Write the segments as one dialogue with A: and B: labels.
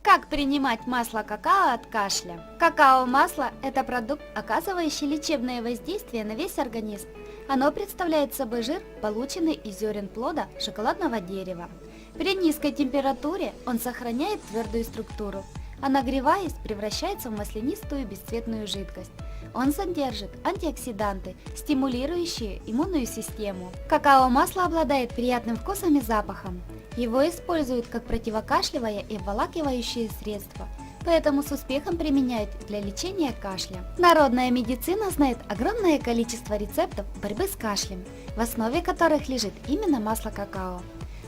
A: Как принимать масло какао от кашля? Какао-масло – это продукт, оказывающий лечебное воздействие на весь организм. Оно представляет собой жир, полученный из зерен плода шоколадного дерева. При низкой температуре он сохраняет твердую структуру, а нагреваясь, превращается в маслянистую бесцветную жидкость. Он содержит антиоксиданты, стимулирующие иммунную систему. Какао-масло обладает приятным вкусом и запахом. Его используют как противокашлевое и обволакивающее средство, поэтому с успехом применяют для лечения кашля. Народная медицина знает огромное количество рецептов борьбы с кашлем, в основе которых лежит именно масло какао.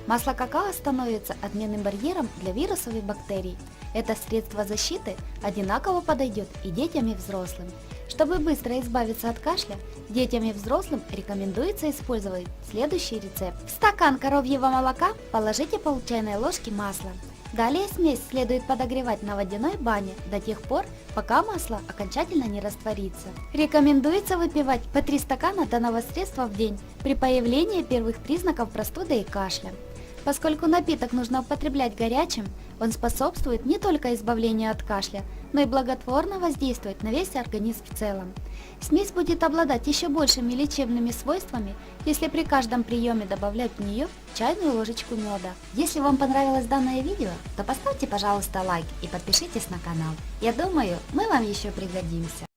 A: Масло какао становится отменным барьером для вирусов и бактерий. Это средство защиты одинаково подойдет и детям, и взрослым. Чтобы быстро избавиться от кашля, детям и взрослым рекомендуется использовать следующий рецепт. В стакан коровьего молока положите пол чайной ложки масла. Далее смесь следует подогревать на водяной бане до тех пор, пока масло окончательно не растворится. Рекомендуется выпивать по 3 стакана данного средства в день при появлении первых признаков простуды и кашля. Поскольку напиток нужно употреблять горячим, он способствует не только избавлению от кашля, но и благотворно воздействует на весь организм в целом. Смесь будет обладать еще большими лечебными свойствами, если при каждом приеме добавлять в нее чайную ложечку меда. Если вам понравилось данное видео, то поставьте, пожалуйста, лайк и подпишитесь на канал. Я думаю, мы вам еще пригодимся.